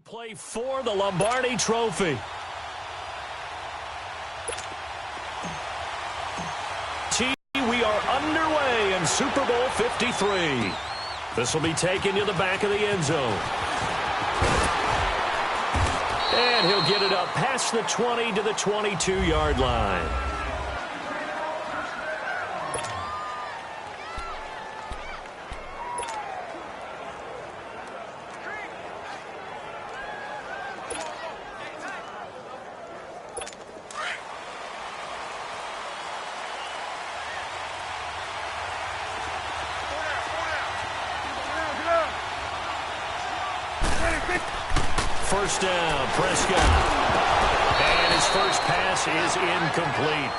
Play for the Lombardi Trophy. We are underway in Super Bowl 53. This will be taken to the back of the end zone. And he'll get it up past the 20 to the 22-yard line. First down, Prescott. And his first pass is incomplete.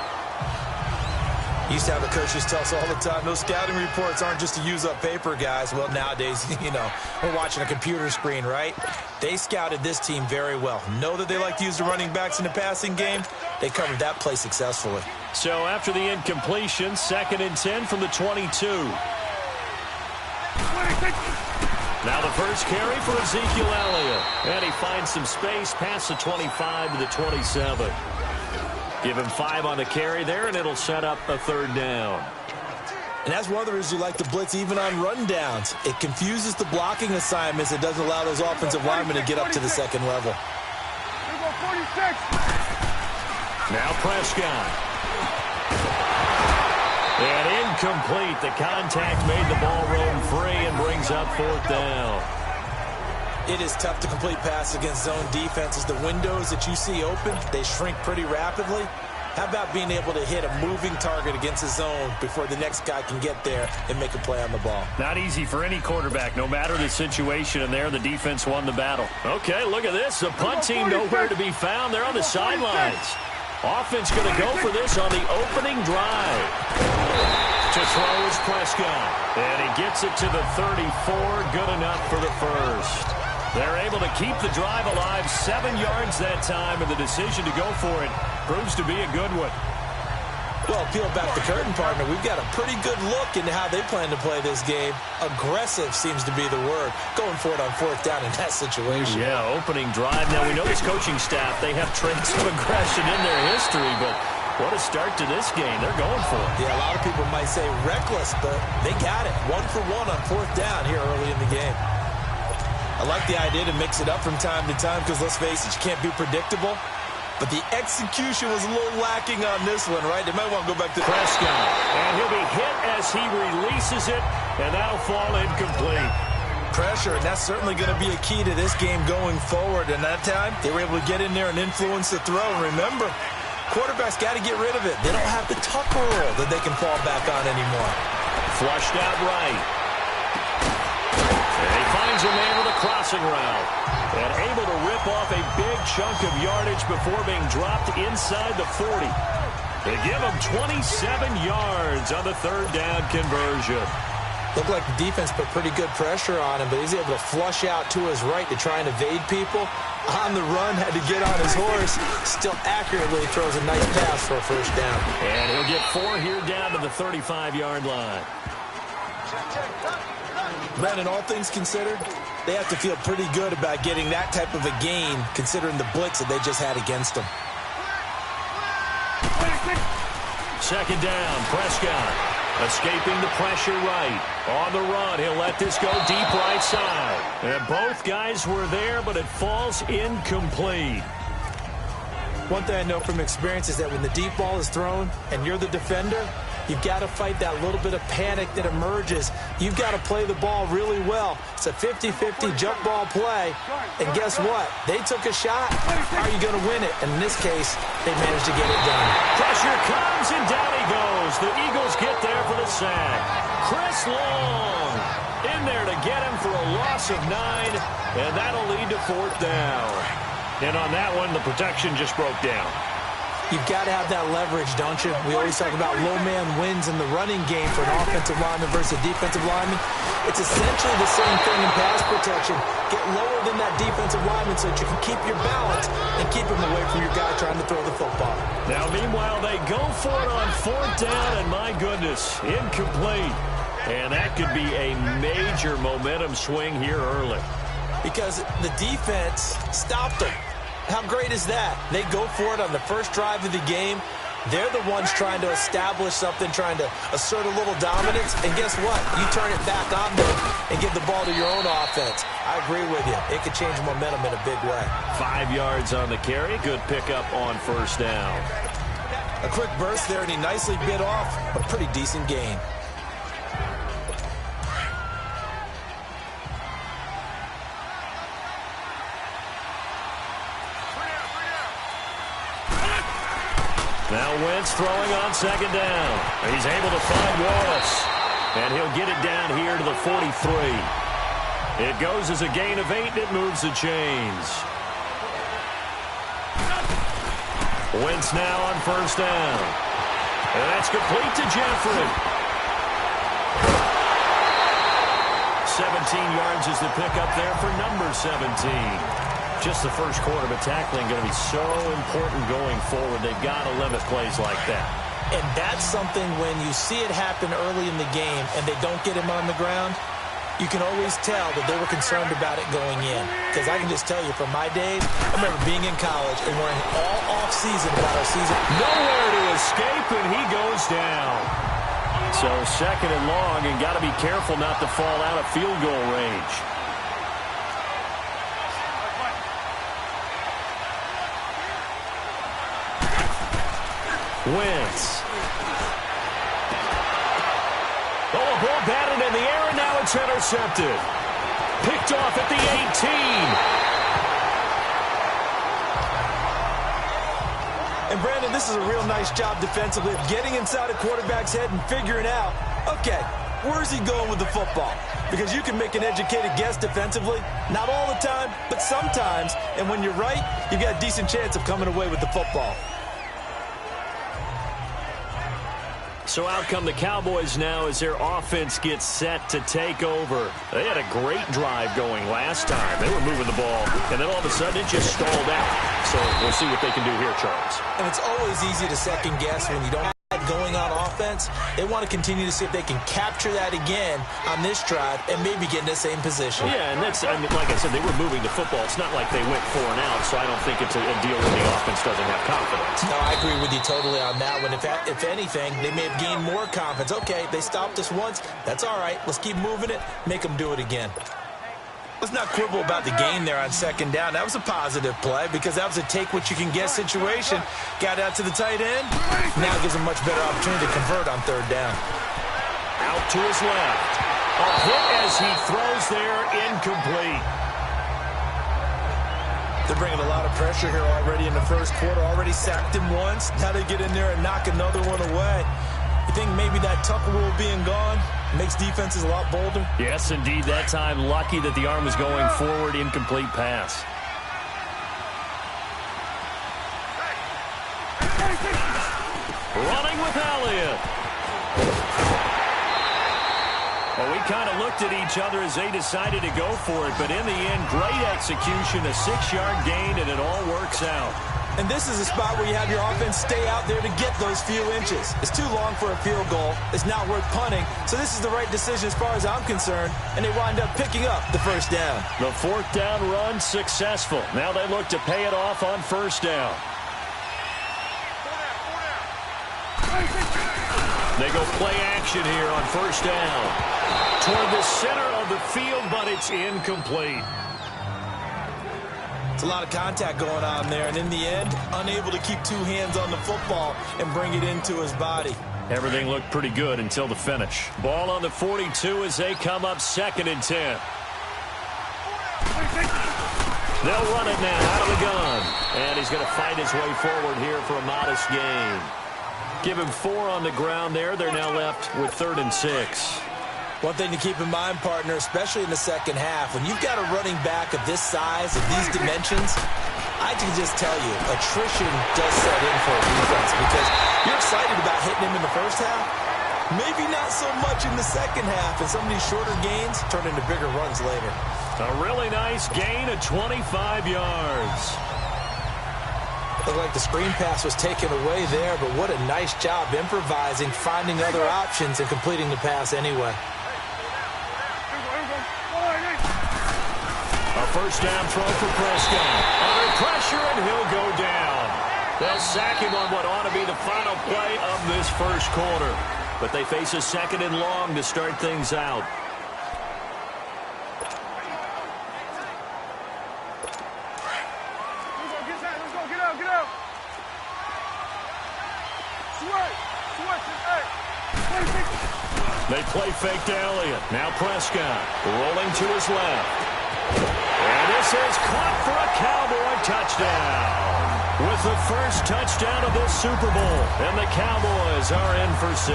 Used to have the coaches tell us all the time, those scouting reports aren't just to use up paper, guys. Well, nowadays, we're watching a computer screen, right? They scouted this team very well. Know that they like to use the running backs in the passing game. They covered that play successfully. So after the incompletion, 2nd and 10 from the 22. Now the first carry for Ezekiel Elliott. And he finds some space past the 25 to the 27. Give him 5 on the carry there, and it'll set up a 3rd down. And that's one of the reasons you like to blitz even on run downs. It confuses the blocking assignments. It doesn't allow those offensive linemen to get up to the second level. Now Prescott. And incomplete. The contact made the ball roam free and brings up 4th down. It is tough to complete passes against zone defenses. The windows that you see open, they shrink pretty rapidly. How about being able to hit a moving target against a zone before the next guy can get there and make a play on the ball? Not easy for any quarterback, no matter the situation, and there the defense won the battle. Okay, look at this. The punt team nowhere to be found. They're on the sidelines. Offense going to go for this on the opening drive. To throw is Prescott. And he gets it to the 34. Good enough for the first. They're able to keep the drive alive. 7 yards that time, and the decision to go for it proves to be a good one. Well, peel back the curtain, partner. We've got a pretty good look into how they plan to play this game. Aggressive seems to be the word. Going for it on 4th down in that situation. Yeah, opening drive. Now, we know this coaching staff, they have traits of aggression in their history, but what a start to this game. They're going for it. Yeah, a lot of people might say reckless, but they got it. 1 for 1 on 4th down here early in the game. I like the idea to mix it up from time to time because, let's face it, you can't be predictable. But the execution was a little lacking on this one, right? They might want to go back to Prescott. And he'll be hit as he releases it, and that'll fall incomplete. Pressure, and that's certainly going to be a key to this game going forward. And that time, they were able to get in there and influence the throw. And remember, quarterbacks got to get rid of it. They don't have the tucker roll that they can fall back on anymore. Flushed out right. And he finds a man with a crossing route. And able to rip off a big chunk of yardage before being dropped inside the 40. They give him 27 yards on the 3rd down conversion. Looked like the defense put pretty good pressure on him, but he's able to flush out to his right to try and evade people. On the run, had to get on his horse. Still accurately throws a nice pass for a 1st down. And he'll get 4 here down to the 35-yard line. Brandon, all things considered, they have to feel pretty good about getting that type of a gain, considering the blitz that they just had against them. 2nd down, Prescott. Escaping the pressure right. On the run, he'll let this go deep right side. And both guys were there, but it falls incomplete. One thing I know from experience is that when the deep ball is thrown and you're the defender, you've got to fight that little bit of panic that emerges. You've got to play the ball really well. It's a 50-50 jump ball play. And guess what? They took a shot. How are you going to win it? And in this case, they managed to get it done. Pressure comes, and down he goes. The Eagles get there for the sack. Chris Long in there to get him for a loss of 9, and that'll lead to 4th down. And on that one, the protection just broke down. You've got to have that leverage, don't you? We always talk about low man wins in the running game for an offensive lineman versus a defensive lineman. It's essentially the same thing in pass protection. Get lower than that defensive lineman so that you can keep your balance and keep him away from your guy trying to throw the football. Now, meanwhile, they go for it on 4th down, and my goodness, incomplete. And that could be a major momentum swing here early. because the defense stopped them. How great is that? They go for it on the first drive of the game. They're the ones trying to establish something, trying to assert a little dominance. And guess what? You turn it back on them and give the ball to your own offense. I agree with you. It could change momentum in a big way. 5 yards on the carry. Good pickup on first down. A quick burst there, and he nicely bit off a pretty decent gain. Now Wentz throwing on second down. He's able to find Wallace. And he'll get it down here to the 43. It goes as a gain of 8, and it moves the chains. Wentz now on first down. And that's complete to Jeffrey. 17 yards is the pickup there for number 17. Just the first quarter, but tackling going to be so important going forward. They've got to limit plays like that. And that's something when you see it happen early in the game and they don't get him on the ground, you can always tell that they were concerned about it going in. Because I can just tell you from my days, I remember being in college and worrying all off-season about our season. Nowhere to escape, and he goes down. So second and long, and got to be careful not to fall out of field goal range. Wentz. Oh, a ball batted in the air, and now it's intercepted. Picked off at the 18. And, Brandon, this is a real nice job defensively of getting inside a quarterback's head and figuring out, okay, where's he going with the football? Because you can make an educated guess defensively. Not all the time, but sometimes. And when you're right, you've got a decent chance of coming away with the football. So out come the Cowboys now as their offense gets set to take over. They had a great drive going last time. They were moving the ball, and then all of a sudden it just stalled out. So we'll see what they can do here, Charles. And it's always easy to second guess when you don't have that going on offense. They want to continue to see if they can capture that again on this drive and maybe get in the same position. Yeah, and that's, I mean, like I said, they were moving the football. It's not like they went 4 and out, so I don't think it's a deal where the offense doesn't have confidence. No, I agree with you totally on that one. If anything, they may have gained more confidence. Okay, they stopped us once. That's all right. Let's keep moving it. Make them do it again. Let's not quibble about the gain there on second down. That was a positive play because that was a take-what-you-can-get situation. Got out to the tight end. Now gives them a much better opportunity to convert on third down. Out to his left. A hit as he throws there, incomplete. They're bringing a lot of pressure here already in the first quarter. Already sacked him once. Now they get in there and knock another one away. You think maybe that Tucker rule being gone makes defenses a lot bolder? Yes, indeed. That time, lucky that the arm was going forward. Incomplete pass. Running with Elliott. Well, we kind of looked at each other as they decided to go for it, but in the end, great execution, a 6-yard gain, and it all works out. And this is a spot where you have your offense stay out there to get those few inches. It's too long for a field goal. It's not worth punting. So this is the right decision as far as I'm concerned, and they wind up picking up the first down. The fourth down run successful. Now they look to pay it off on first down. They go play action here on first down. Toward the center of the field, but it's incomplete. It's a lot of contact going on there, and in the end, unable to keep 2 hands on the football and bring it into his body. Everything looked pretty good until the finish. Ball on the 42 as they come up 2nd and 10. They'll run it now out of the gun. And he's going to fight his way forward here for a modest gain. Give him 4 on the ground there. They're now left with 3rd and 6. One thing to keep in mind, partner, especially in the second half, when you've got a running back of this size, of these dimensions, I can just tell you, attrition does set in for a defense because you're excited about hitting him in the first half. Maybe not so much in the second half, and some of these shorter gains turn into bigger runs later. A really nice gain of 25 yards. Looked like the screen pass was taken away there, but what a nice job improvising, finding other options, and completing the pass anyway. A first down throw for Prescott. Under pressure, and he'll go down. They'll sack him on what ought to be the final play of this first quarter. But they face a second and long to start things out. They play fake to Elliott. Now Prescott rolling to his left. And this is caught for a Cowboy touchdown. With the first touchdown of this Super Bowl. And the Cowboys are in for 6.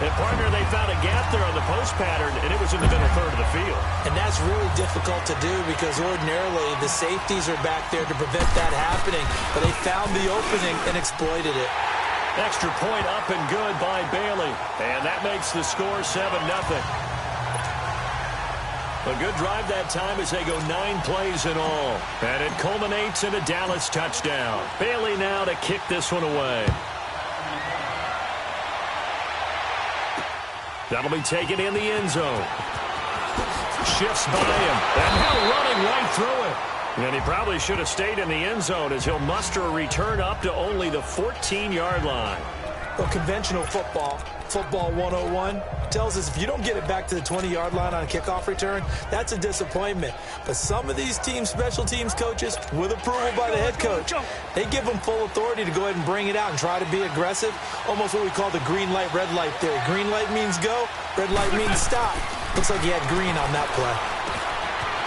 And, partner, they found a gap there on the post pattern, and it was in the middle third of the field. And that's really difficult to do because ordinarily the safeties are back there to prevent that happening. But they found the opening and exploited it. Extra point up and good by Bailey. And that makes the score 7-0. A good drive that time as they go 9 plays in all. And it culminates in a Dallas touchdown. Bailey now to kick this one away. That'll be taken in the end zone. Shifts by him. And now running right through it. And he probably should have stayed in the end zone as he'll muster a return up to only the 14-yard line. Well, conventional football 101, tells us if you don't get it back to the 20-yard line on a kickoff return, that's a disappointment. But some of these teams, special teams coaches, with approval by the head coach, they give them full authority to go ahead and bring it out and try to be aggressive. Almost what we call the green light, red light theory. Green light means go, red light means stop. Looks like he had green on that play.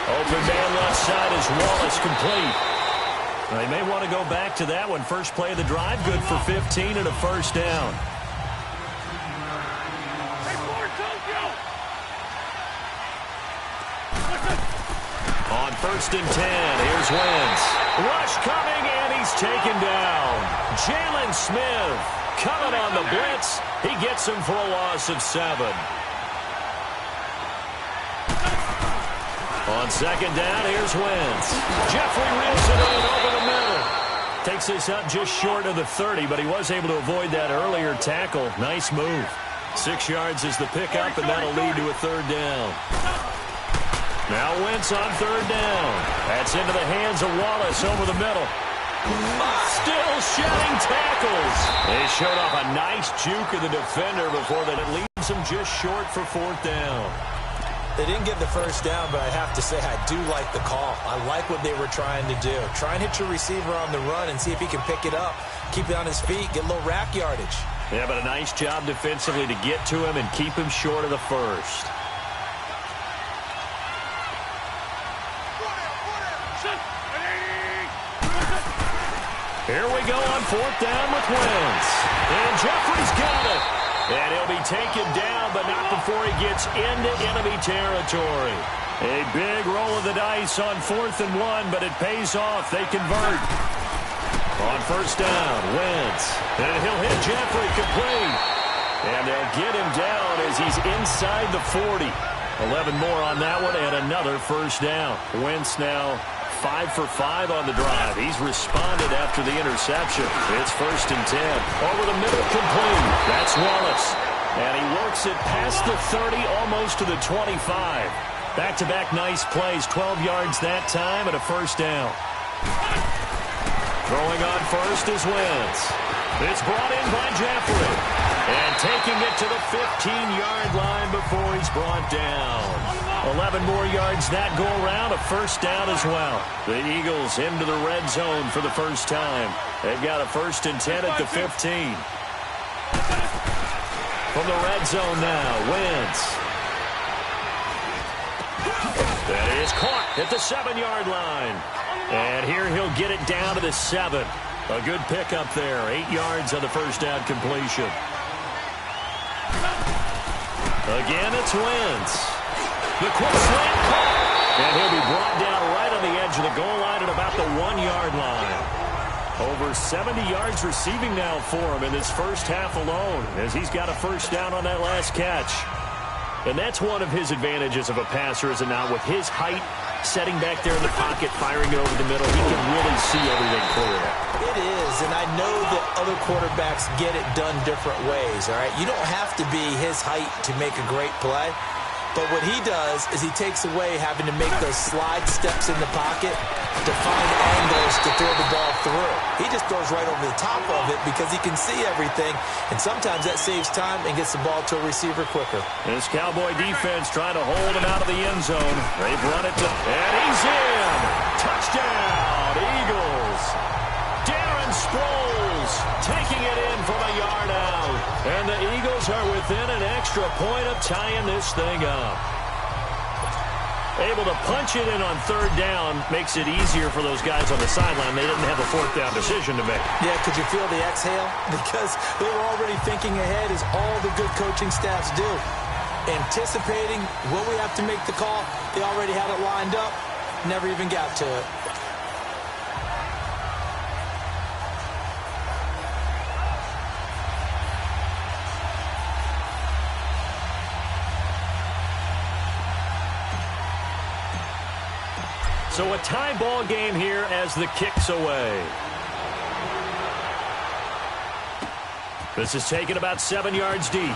Open man left side is Wallace complete. They may want to go back to that one. First play of the drive, good for 15 and a first down. On 1st and 10, here's Wentz. Rush coming, and he's taken down. Jalen Smith coming on the blitz. He gets him for a loss of 7. On 2nd down, here's Wentz. Jeffrey reels it in over the middle. Takes this up just short of the 30, but he was able to avoid that earlier tackle. Nice move. 6 yards is the pickup, and that'll lead to a 3rd down. Now Wentz on 3rd down. That's into the hands of Wallace over the middle. Still shedding tackles. They showed off a nice juke of the defender before that. It leaves him just short for 4th down. They didn't get the first down, but I have to say I do like the call. I like what they were trying to do. Try and hit your receiver on the run and see if he can pick it up. Keep it on his feet, get a little rack yardage. Yeah, but a nice job defensively to get to him and keep him short of the first. Here we go on 4th down with Wentz. And Jeffrey's got it. And he'll be taken down, but not before he gets into enemy territory. A big roll of the dice on 4th and 1, but it pays off. They convert. On 1st down, Wentz. And he'll hit Jeffrey complete. And they'll get him down as he's inside the 40. 11 more on that one and another first down. Wentz now 5 for 5 on the drive. He's responded after the interception. It's 1st and 10. Over the middle complete. That's Wallace. And he works it past the 30, almost to the 25. Back-to-back nice plays. 12 yards that time and a first down. Throwing on first is Wentz. It's brought in by Jeffrey. And taking it to the 15-yard line before he's brought down. 11 more yards that go around, a first down as well. The Eagles into the red zone for the first time. They've got a 1st and 10 at the 15. From the red zone now, Wentz. That is caught at the 7-yard line. And here he'll get it down to the 7. A good pickup there, 8 yards on the first down completion. Again, it's Wentz. The quick slant caught. And he'll be brought down right on the edge of the goal line at about the 1-yard line. Over 70 yards receiving now for him in this first half alone, as he's got a first down on that last catch. And that's one of his advantages of a passer, is it not? With his height, setting back there in the pocket, firing it over the middle, he can really see everything clearly. It is, and I know that other quarterbacks get it done different ways, all right? You don't have to be his height to make a great play. But what he does is he takes away having to make those slide steps in the pocket to find angles to throw the ball through. He just throws right over the top of it because he can see everything, and sometimes that saves time and gets the ball to a receiver quicker. This Cowboy defense trying to hold him out of the end zone. They've run it to, and he's in. Touchdown, Eagles. Darren Sproles taking it in from a yard out. And the Eagles are within an extra point of tying this thing up. Able to punch it in on third down makes it easier for those guys on the sideline. They didn't have a fourth down decision to make. Yeah, could you feel the exhale? Because they were already thinking ahead, as all the good coaching staffs do. Anticipating, will we have to make the call? They already had it lined up. Never even got to it. So a tie ball game here as the kick's away. This is taken about 7 yards deep.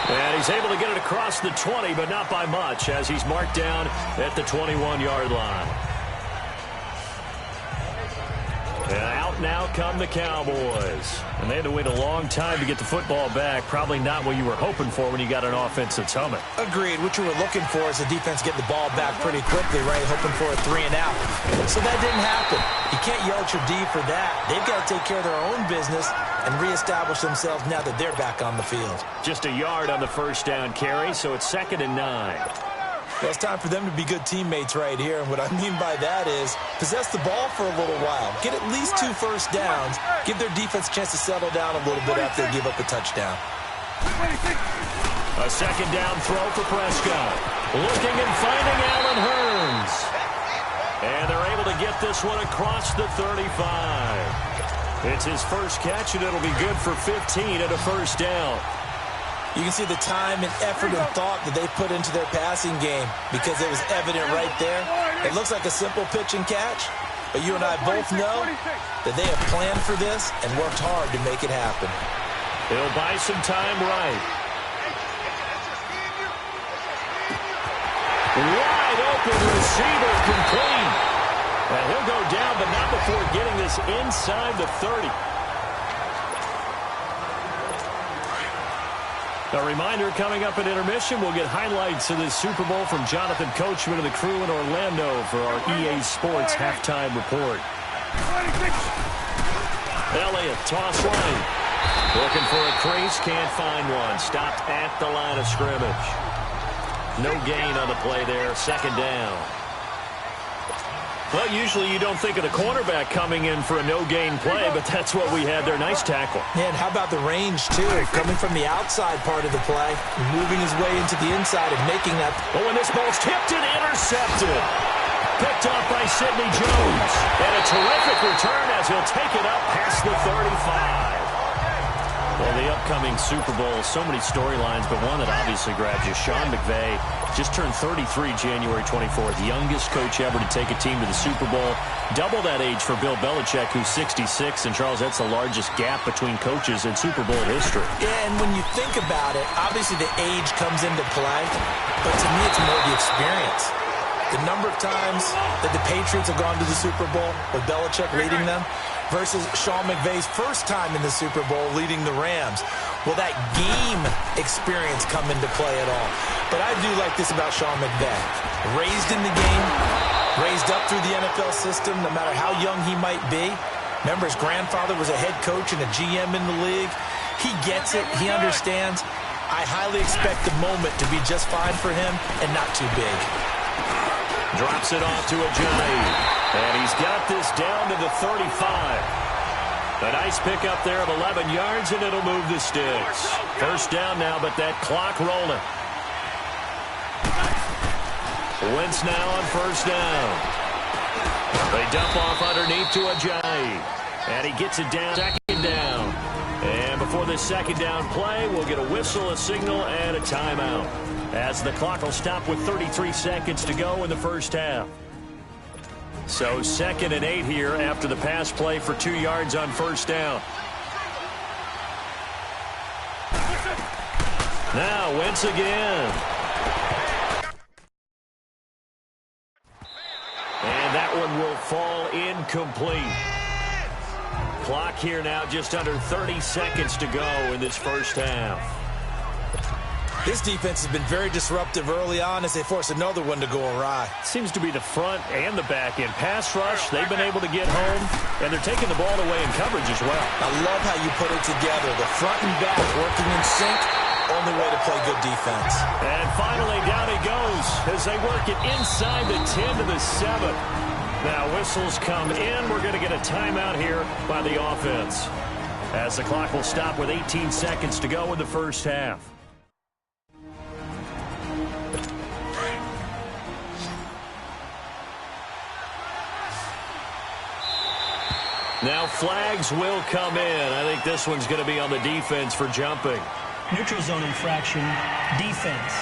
And he's able to get it across the 20, but not by much, as he's marked down at the 21-yard line. And out now come the Cowboys. And they had to wait a long time to get the football back. Probably not what you were hoping for when you got an offense that's humming. Agreed. What you were looking for is the defense getting the ball back pretty quickly, right? Hoping for a 3 and out. So that didn't happen. You can't yell at your D for that. They've got to take care of their own business and reestablish themselves now that they're back on the field. Just a yard on the first down carry, so it's 2nd and 9. Well, it's time for them to be good teammates right here. And what I mean by that is possess the ball for a little while. Get at least 2 first downs. Give their defense a chance to settle down a little bit after they give up a touchdown. A 2nd down throw for Prescott. Looking and finding Allen Hurns. And they're able to get this one across the 35. It's his first catch, and it'll be good for 15 at a first down. You can see the time and effort and thought that they put into their passing game because it was evident right there. It looks like a simple pitch and catch, but you and I both know that they have planned for this and worked hard to make it happen. He'll buy some time right. Wide open receiver complete. And he'll go down, but not before getting this inside the 30. A reminder, coming up at intermission, we'll get highlights of this Super Bowl from Jonathan Coachman and the crew in Orlando for our EA Sports halftime report. Elliott, toss right. Looking for a crease, can't find one. Stopped at the line of scrimmage. No gain on the play there, 2nd down. Well, usually you don't think of the cornerback coming in for a no-gain play, but that's what we had there. Nice tackle. Yeah, and how about the range, too? Coming from the outside part of the play, moving his way into the inside and making that. Oh, and this ball's tipped and intercepted. Picked off by Sidney Jones. And a terrific return as he'll take it up past the 35. Well, the upcoming Super Bowl, so many storylines, but one that obviously grabs you. Sean McVay just turned 33 January 24th, youngest coach ever to take a team to the Super Bowl. Double that age for Bill Belichick, who's 66. And, Charles, that's the largest gap between coaches in Super Bowl history. Yeah, and when you think about it, obviously the age comes into play, but to me it's more the experience. The number of times that the Patriots have gone to the Super Bowl with Belichick leading them versus Sean McVay's first time in the Super Bowl leading the Rams. Will that game experience come into play at all? But I do like this about Sean McVay. Raised in the game, raised up through the NFL system, no matter how young he might be. Remember, his grandfather was a head coach and a GM in the league. He gets it. He understands. I highly expect the moment to be just fine for him and not too big. Drops it off to Ajayi. And he's got this down to the 35. A nice pickup there of 11 yards, and it'll move the sticks. First down now, but that clock rolling. Wentz now on first down. They dump off underneath to Ajayi. And he gets it down, 2nd down. And before this 2nd down play, we'll get a whistle, a signal, and a timeout, as the clock will stop with 33 seconds to go in the first half. So 2nd and 8 here after the pass play for 2 yards on first down. Now Wentz again. And that one will fall incomplete. Clock here now just under 30 seconds to go in this first half. This defense has been very disruptive early on as they force another one to go awry. Seems to be the front and the back end. Pass rush, they've been able to get home, and they're taking the ball away in coverage as well. I love how you put it together. The front and back working in sync, only way to play good defense. And finally, down he goes as they work it inside the 10 to the 7. Now whistles come in. We're going to get a timeout here by the offense, as the clock will stop with 18 seconds to go in the first half. Now flags will come in. I think this one's going to be on the defense for jumping. Neutral zone infraction, defense.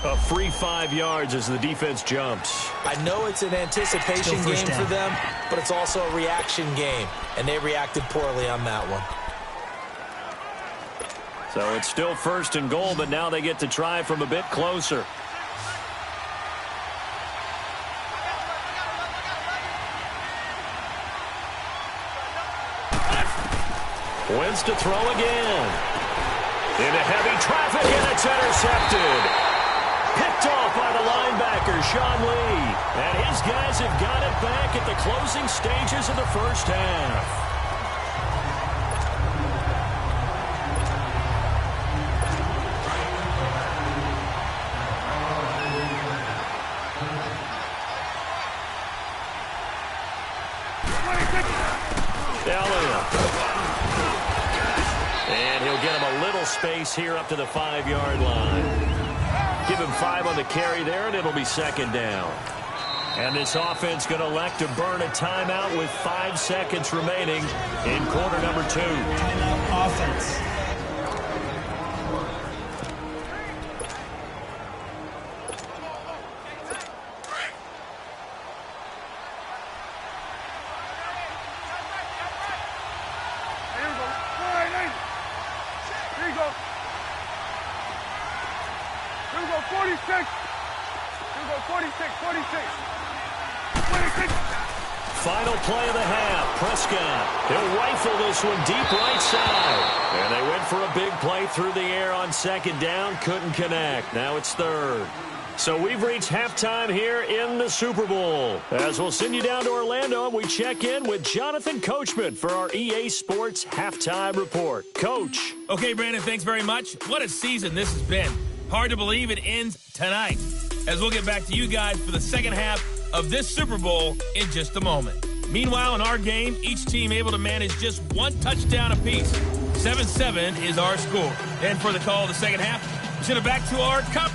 A free 5 yards as the defense jumps. I know it's an anticipation game for them, but it's also a reaction game, and they reacted poorly on that one. So it's still first and goal, but now they get to try from a bit closer. Wentz to throw again. Into heavy traffic, and it's intercepted. Picked off by the linebacker, Sean Lee. And his guys have got it back at the closing stages of the first half. And he'll get him a little space here up to the 5-yard line. Give him 5 on the carry there, and it'll be second down. And this offense going to elect to burn a timeout with 5 seconds remaining in quarter number 2. Timeout offense. Final play of the half. Prescott, he'll rifle this one deep right side. And they went for a big play through the air on second down. Couldn't connect. Now it's third. So we've reached halftime here in the Super Bowl. As we'll send you down to Orlando, and we check in with Jonathan Coachman for our EA Sports Halftime Report. Coach. Okay, Brandon, thanks very much. What a season this has been. Hard to believe it ends tonight, as we'll get back to you guys for the second half of this Super Bowl in just a moment. Meanwhile, in our game, each team able to manage just one touchdown apiece. 7-7 is our score. And for the call of the second half, we send it back to our cup.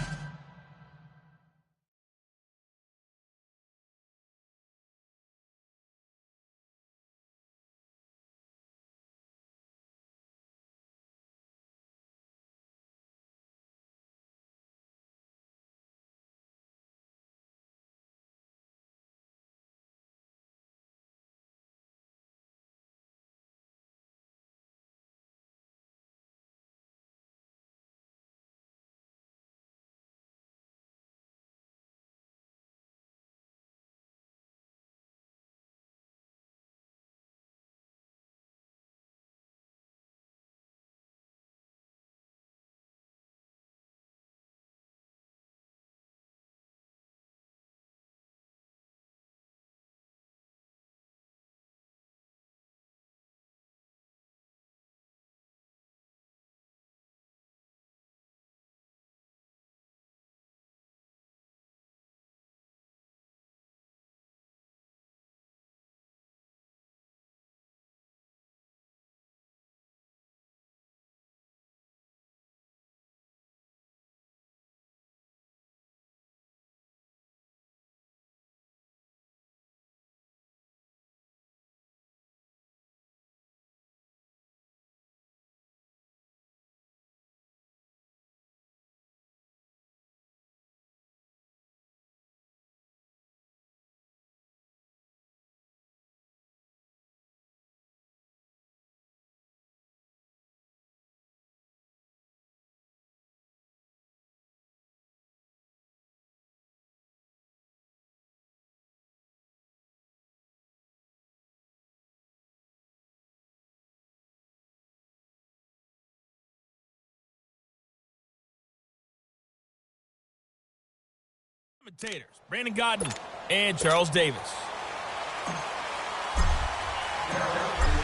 Commentators, Brandon Godden and Charles Davis.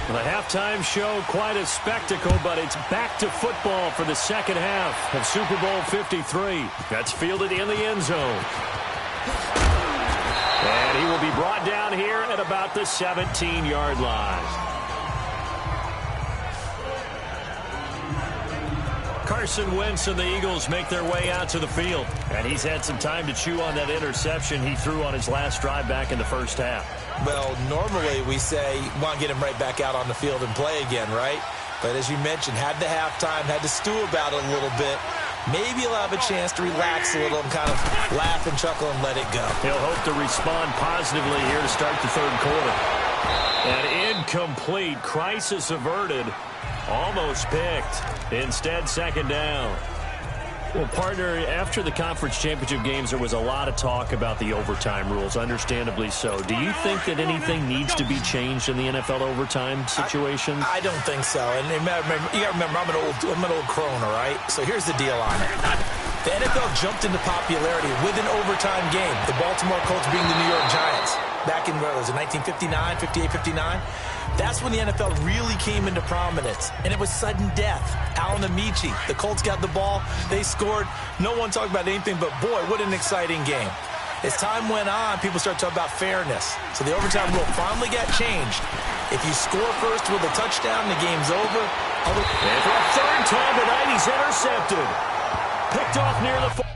The halftime show, quite a spectacle, but it's back to football for the second half of Super Bowl 53. That's fielded in the end zone. And he will be brought down here at about the 17-yard line. Carson Wentz and the Eagles make their way out to the field. And he's had some time to chew on that interception he threw on his last drive back in the first half. Well, normally we say, want to get him right back out on the field and play again, right? But as you mentioned, had the halftime, had to stew about it a little bit. Maybe he'll have a chance to relax a little and kind of laugh and chuckle and let it go. He'll hope to respond positively here to start the third quarter. An incomplete, crisis averted, almost picked. Instead, second down. Well, partner, after the conference championship games, there was a lot of talk about the overtime rules, understandably so. Do you think that anything needs to be changed in the NFL overtime situation? I don't think so. And you got to remember, I'm an old crone, all right? So here's the deal on it. The NFL jumped into popularity with an overtime game. The Baltimore Colts being the New York Giants. Back in, what was it, 1959, 58, 59? That's when the NFL really came into prominence, and it was sudden death. Alan Amici, the Colts got the ball, they scored. No one talked about anything but, boy, what an exciting game. As time went on, people started talking about fairness. So the overtime rule finally got changed. If you score first with a touchdown, the game's over. And for a third time tonight, he's intercepted. Picked off near the...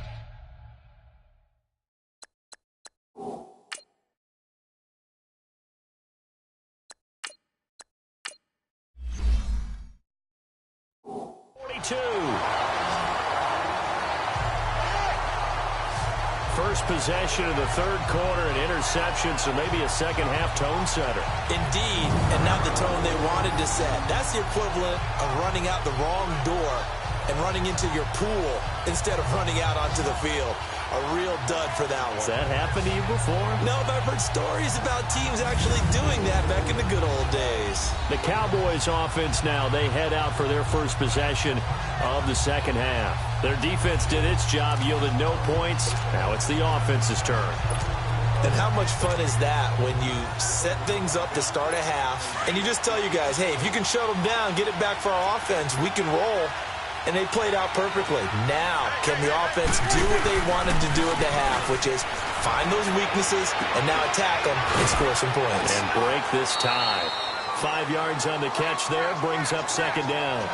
First possession of the third quarter, an interception, so maybe a second-half tone setter. Indeed, and not the tone they wanted to set. That's the equivalent of running out the wrong door and running into your pool instead of running out onto the field. A real dud for that one. Has that happened to you before? No, but I've heard stories about teams actually doing that back in the good old days. The Cowboys offense now, they head out for their first possession of the second half. Their defense did its job, yielded no points. Now it's the offense's turn. And how much fun is that when you set things up to start a half and you just tell you guys, hey, if you can shut them down, get it back for our offense, we can roll. And they played out perfectly. Now, can the offense do what they wanted to do at the half, which is find those weaknesses and now attack them and score some points. And break this tie. 5 yards on the catch there, brings up second down.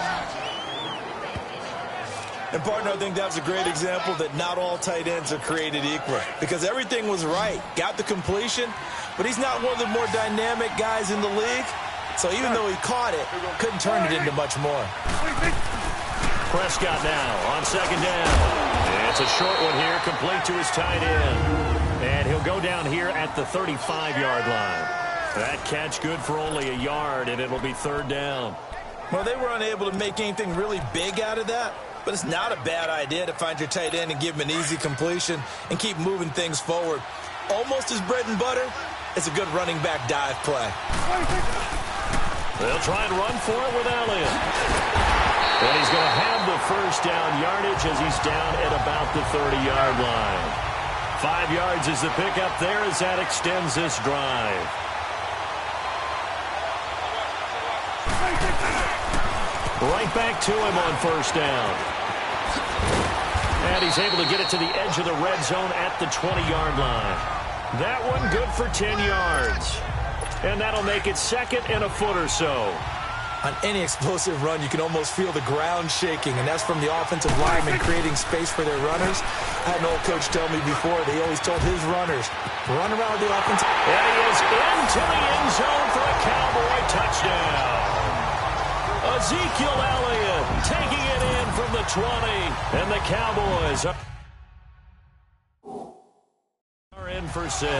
And, partner, I think that's a great example that not all tight ends are created equal. Because everything was right. Got the completion, but he's not one of the more dynamic guys in the league. So even though he caught it, couldn't turn it into much more. Prescott now on second down. It's a short one here, complete to his tight end. And he'll go down here at the 35-yard line. That catch good for only a yard, and it'll be third down. Well, they were unable to make anything really big out of that, but it's not a bad idea to find your tight end and give him an easy completion and keep moving things forward. Almost as bread and butter, it's a good running back dive play. They'll try and run for it with Elliott. And he's going to have the first down yardage as he's down at about the 30-yard line. 5 yards is the pickup there as that extends this drive. Right back to him on first down. And he's able to get it to the edge of the red zone at the 20-yard line. That one good for 10 yards. And that'll make it second and a foot or so. On any explosive run, you can almost feel the ground shaking, and that's from the offensive linemen creating space for their runners. I had an old coach tell me before, they always told his runners, run around the offensive. And he is into the end zone for a Cowboy touchdown. Ezekiel Elliott taking it in from the 20, and the Cowboys are in for 6.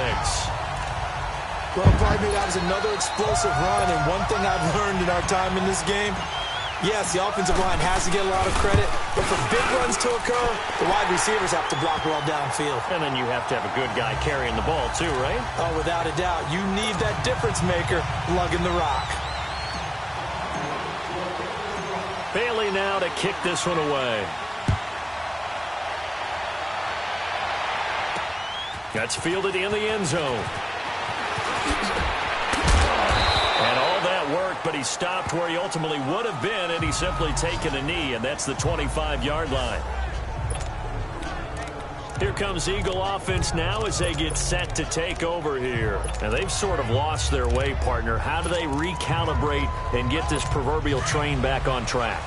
Well, pardon me, that was another explosive run, and one thing I've learned in our time in this game, yes, the offensive line has to get a lot of credit, but for big runs to occur, the wide receivers have to block well downfield. And then you have to have a good guy carrying the ball too, right? Oh, without a doubt. You need that difference maker lugging the rock. Bailey now to kick this one away. That's fielded in the end zone. And all that worked, but he stopped where he ultimately would have been, and he's simply taken a knee, and that's the 25-yard line. Here comes Eagle offense now as they get set to take over here. Now, they've sort of lost their way, partner. How do they recalibrate and get this proverbial train back on track?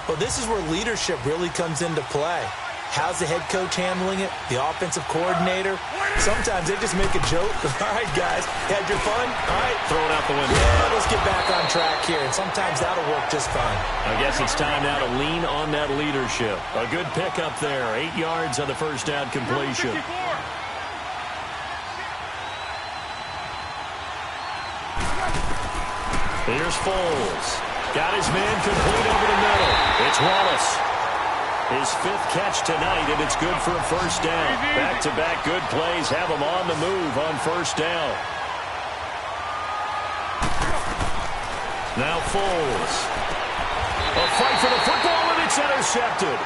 Well, this is where leadership really comes into play. How's the head coach handling it? The offensive coordinator? Sometimes they just make a joke. All right, guys, had your fun? All right. Throw it out the window. Yeah, let's get back on track here. And sometimes that'll work just fine. I guess it's time now to lean on that leadership. A good pickup there. 8 yards on the first down completion. Here's Foles. Got his man complete over the middle. It's Wallace. His 5th catch tonight, and it's good for a first down. Back-to-back good plays have him on the move on first down. Now Foles. A fight for the football, and it's intercepted.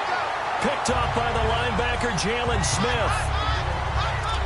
Picked off by the linebacker, Jalen Smith.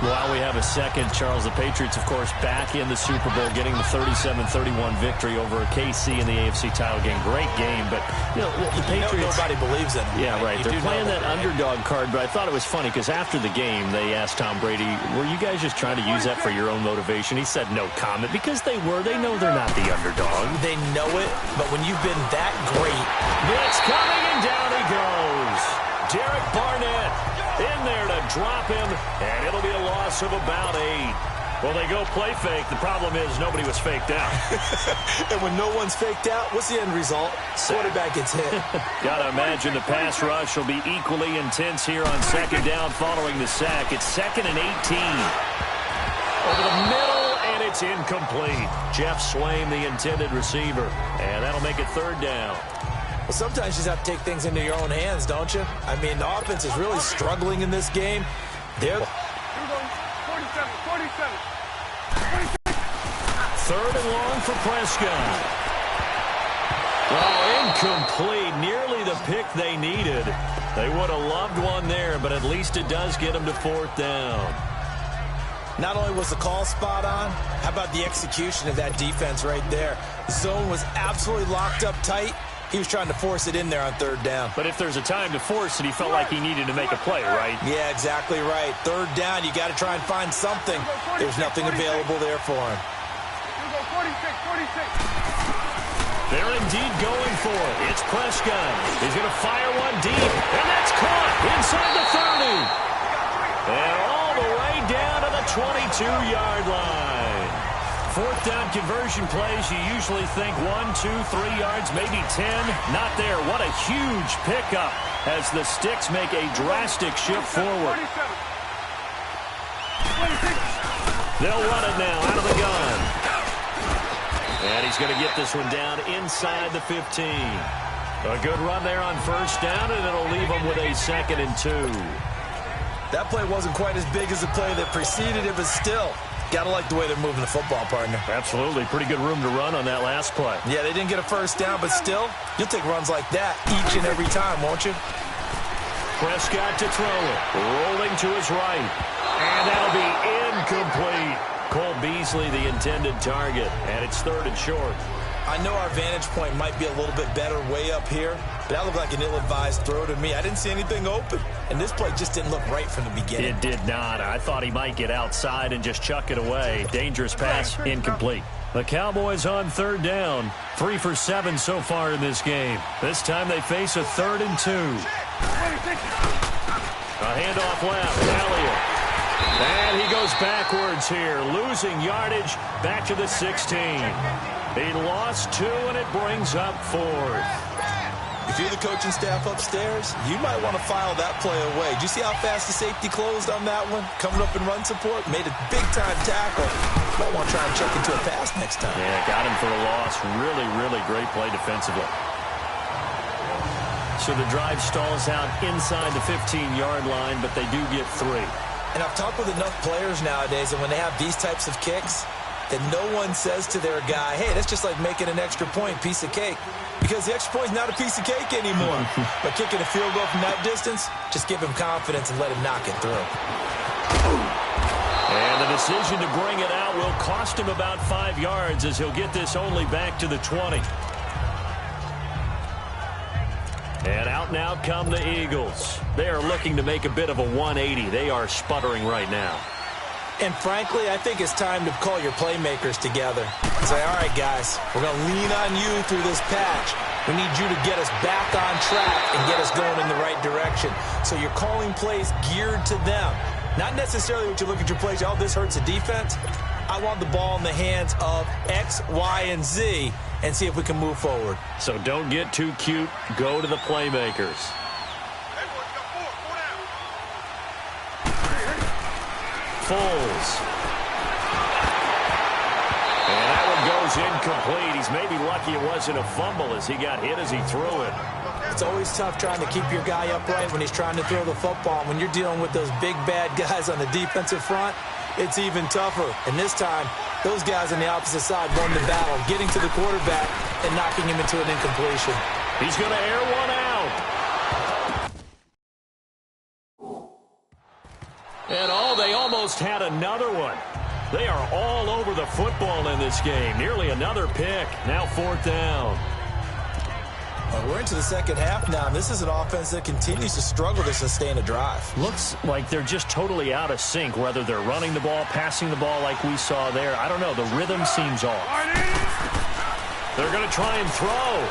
While we have a second, Charles, the Patriots, of course, back in the Super Bowl, getting the 37-31 victory over KC in the AFC title game. Great game, but, you know, the Patriots... Nobody believes in them. Yeah, right. They're playing that underdog card, but I thought it was funny because after the game, they asked Tom Brady, were you guys just trying to use that for your own motivation? He said no comment because they were. They know they're not the underdog. They know it, but when you've been that great... Blitz coming, and down he goes. Derek Barnett in there to drop him, and it'll be a loss of about 8. Well, they go play fake. The problem is nobody was faked out. And when no one's faked out, what's the end result? Quarterback gets hit. Gotta imagine the pass rush will be equally intense here on second down following the sack. It's 2nd and 18. Over the middle, and it's incomplete. Jeff Swaim, the intended receiver, and that'll make it 3rd down. Well, sometimes you just have to take things into your own hands, don't you? I mean, the offense is really struggling in this game. They're... 47. 3rd and long for Prescott. Well, incomplete. Nearly the pick they needed. They would have loved one there, but at least it does get them to 4th down. Not only was the call spot on, how about the execution of that defense right there? The zone was absolutely locked up tight. He was trying to force it in there on 3rd down. But if there's a time to force it, he felt like he needed to make a play, right? Yeah, exactly right. 3rd down, you got to try and find something. There's nothing available there for him. 46. They're indeed going for it. It's Prescott. He's going to fire one deep, and that's caught inside the 30. And all the way down to the 22-yard line. 4th down conversion plays, you usually think 1, 2, 3 yards, maybe 10. Not there. What a huge pickup as the Sticks make a drastic shift forward. They'll run it now out of the gun. And he's going to get this one down inside the 15. A good run there on first down, and it'll leave him with a 2nd and 2. That play wasn't quite as big as the play that preceded it, but still... Got to like the way they're moving the football, partner. Absolutely. Pretty good room to run on that last play. Yeah, they didn't get a first down, but still, you'll take runs like that each and every time, won't you? Prescott to throw it. Rolling to his right. And that'll be incomplete. Cole Beasley, the intended target. And it's 3rd and short. I know our vantage point might be a little bit better way up here, but that looked like an ill-advised throw to me. I didn't see anything open, and this play just didn't look right from the beginning. It did not. I thought he might get outside and just chuck it away. Dangerous pass, incomplete. The Cowboys on 3rd down. 3 for 7 so far in this game. This time they face a 3rd and 2. A handoff left. Elliott. And he goes backwards here, losing yardage back to the 16. He lost 2, and it brings up 4th. If you're the coaching staff upstairs, you might want to file that play away. Did you see how fast the safety closed on that one? Coming up in run support, made a big-time tackle. Might want to try and check into a pass next time. Yeah, got him for a loss. Really, really great play defensively. So the drive stalls out inside the 15-yard line, but they do get 3. And I've talked with enough players nowadays, and when they have these types of kicks, that no one says to their guy, hey, that's just like making an extra point, piece of cake. Because the extra point is not a piece of cake anymore. But kicking a field goal from that distance, just give him confidence and let him knock it through. And the decision to bring it out will cost him about 5 yards as he'll get this only back to the 20. And out now come the Eagles. They are looking to make a bit of a 180. They are sputtering right now. And frankly, I think it's time to call your playmakers together and say, all right, guys, we're going to lean on you through this patch. We need you to get us back on track and get us going in the right direction. So you're calling plays geared to them. Not necessarily what you look at your plays, oh, this hurts the defense. I want the ball in the hands of X, Y, and Z and see if we can move forward. So don't get too cute. Go to the playmakers. Foles. And that one goes incomplete. He's maybe lucky it wasn't a fumble as he got hit as he threw it. It's always tough trying to keep your guy upright when he's trying to throw the football. When you're dealing with those big, bad guys on the defensive front, it's even tougher. And this time, those guys on the opposite side won the battle, getting to the quarterback and knocking him into an incompletion. He's going to air one out. And they almost had another one. They are all over the football in this game. Nearly another pick. Now 4th down. We're into the second half now, and this is an offense that continues to struggle to sustain a drive. Looks like they're just totally out of sync, whether they're running the ball, passing the ball like we saw there. I don't know. The rhythm seems off. They're going to try and throw.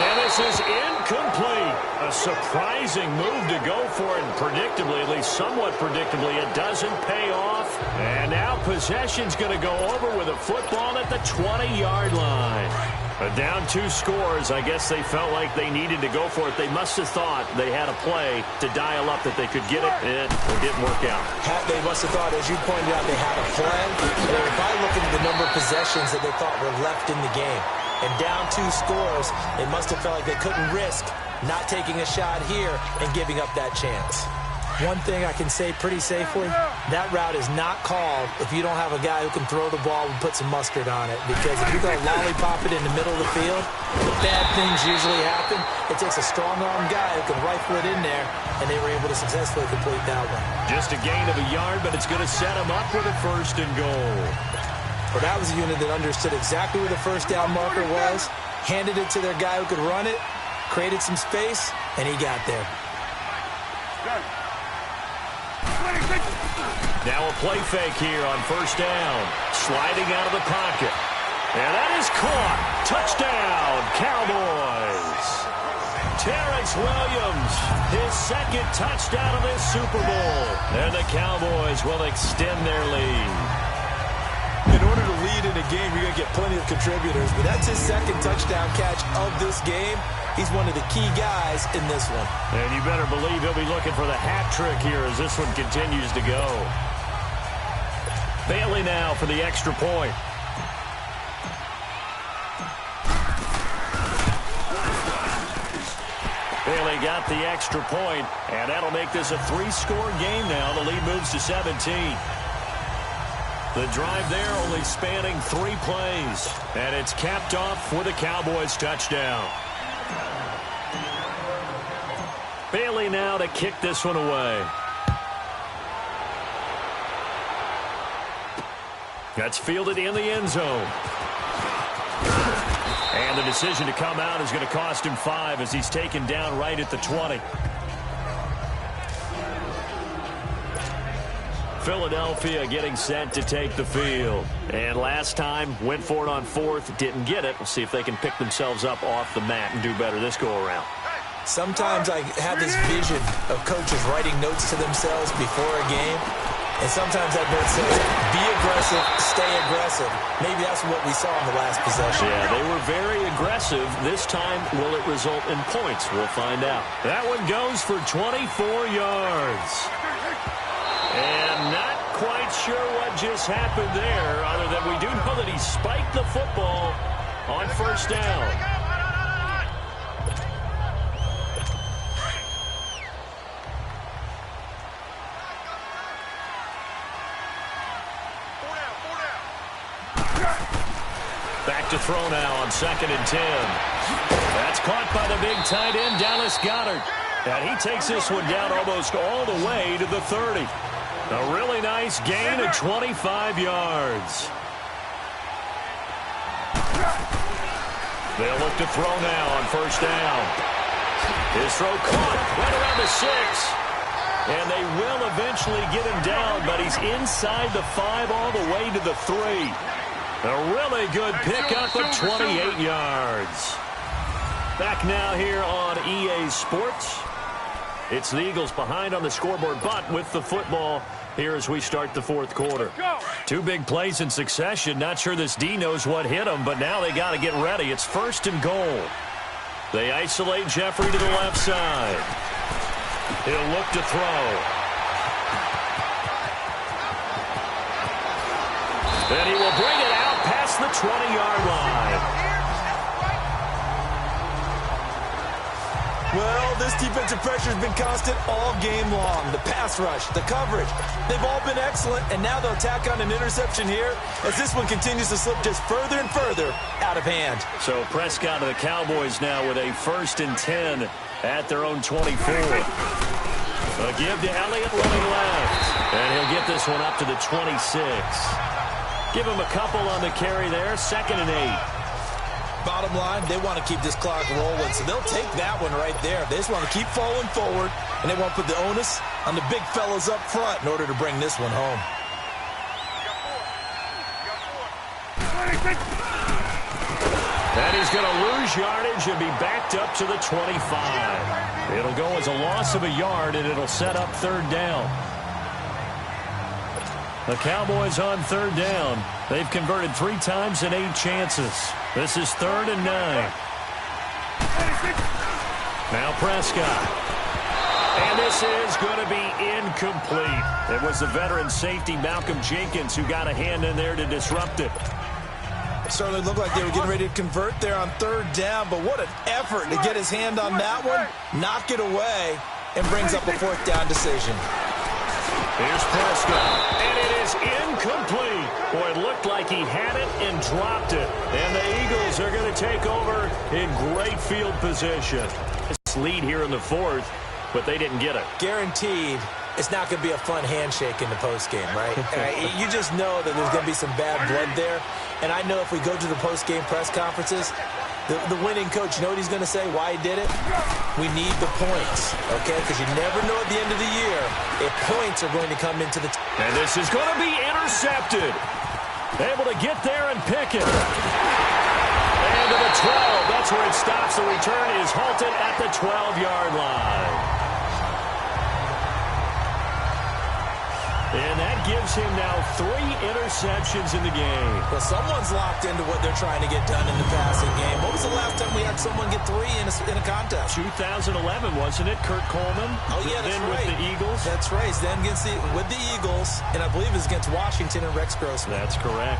And this is incomplete. A surprising move to go for it, and predictably, at least somewhat predictably, it doesn't pay off. And now possession's going to go over with a football at the 20-yard line. But down 2 scores, I guess they felt like they needed to go for it. They must have thought they had a play to dial up that they could get it. It didn't work out. They must have thought, as you pointed out, they had a play. They were probably looking at the number of possessions that they thought were left in the game. And down 2 scores, they must have felt like they couldn't risk not taking a shot here and giving up that chance. One thing I can say pretty safely, that route is not called if you don't have a guy who can throw the ball and put some mustard on it. Because if you're going to lollipop it in the middle of the field, bad things usually happen. It takes a strong-arm guy who can rifle it in there, and they were able to successfully complete that one. Just a gain of a yard, but it's going to set him up with a 1st and goal. Well, that was a unit that understood exactly where the 1st down marker was, handed it to their guy who could run it, created some space, and he got there. Now a play fake here on 1st down. Sliding out of the pocket. And that is caught. Touchdown, Cowboys. Terrence Williams, his 2nd touchdown of this Super Bowl. And the Cowboys will extend their lead. In order to lead in a game, you're going to get plenty of contributors, but that's his 2nd touchdown catch of this game. He's one of the key guys in this one. And you better believe he'll be looking for the hat trick here as this one continues to go. Bailey now for the extra point. Bailey got the extra point, and that'll make this a 3-score game now. The lead moves to 17. The drive there only spanning 3 plays, and it's capped off with a Cowboys touchdown. Bailey now to kick this one away. That's fielded in the end zone. And the decision to come out is going to cost him 5 as he's taken down right at the 20. Philadelphia getting set to take the field. And last time, went for it on 4th, didn't get it. We'll see if they can pick themselves up off the mat and do better this go-around. Sometimes I have this vision of coaches writing notes to themselves before a game. And sometimes that note says, be aggressive, stay aggressive. Maybe that's what we saw in the last possession. Yeah, they were very aggressive. This time, will it result in points? We'll find out. That one goes for 24 yards. And not quite sure what just happened there, other than we do know that he spiked the football on 1st down. Back to throw now on 2nd and 10. That's caught by the big tight end, Dallas Goedert. And he takes this one down almost all the way to the 30. A really nice gain of 25 yards. They'll look to throw now on first down. His throw caught right around the 6. And they will eventually get him down, but he's inside the 5 all the way to the 3. A really good pickup of 28 yards. Back now here on EA Sports. It's the Eagles behind on the scoreboard, but with the football here as we start the fourth quarter. 2 big plays in succession. Not sure this D knows what hit them, but now they got to get ready. It's first and goal. They isolate Jeffrey to the left side. He'll look to throw. And he will bring it out past the 20-yard line. Well, this defensive pressure has been constant all game long. The pass rush, the coverage, they've all been excellent, and now they'll tack on an interception here as this one continues to slip just further and further out of hand. So Prescott and the Cowboys now with a 1st and 10 at their own 24. A give to Elliott running left, and he'll get this one up to the 26. Give him a couple on the carry there, 2nd and 8. Bottom line, they want to keep this clock rolling, so they'll take that one right there. They just want to keep falling forward, and they want to put the onus on the big fellas up front in order to bring this one home. And he's going to lose yardage and be backed up to the 25. It'll go as a loss of a yard, and it'll set up 3rd down. The Cowboys on 3rd down. They've converted 3 times in 8 chances. This is 3rd and 9. Now Prescott. And this is going to be incomplete. It was the veteran safety Malcolm Jenkins who got a hand in there to disrupt it. It certainly looked like they were getting ready to convert there on 3rd down, but what an effort to get his hand on that one, knock it away, and brings up a 4th down decision. Here's Prescott, and it is incomplete. Boy, it looked like he had it and dropped it. And the Eagles are going to take over in great field position. This lead here in the 4th, but they didn't get it. Guaranteed, it's not going to be a fun handshake in the postgame, right? You just know that there's going to be some bad blood there. And I know if we go to the postgame press conferences, the winning coach, you know what he's going to say, why he did it? We need the points, okay? Because you never know at the end of the year if points are going to come into the... And this is going to be intercepted. Able to get there and pick it. And to the 12. That's where it stops. The return is halted at the 12-yard line. And that gives him now 3 interceptions in the game. Well, someone's locked into what they're trying to get done in the passing game. What was the last time we had someone get 3 in a contest? 2011, wasn't it? Kurt Coleman. Oh, yeah, that's then right. With the Eagles. That's right. Then with the Eagles, and I believe it's against Washington and Rex Grossman. That's correct.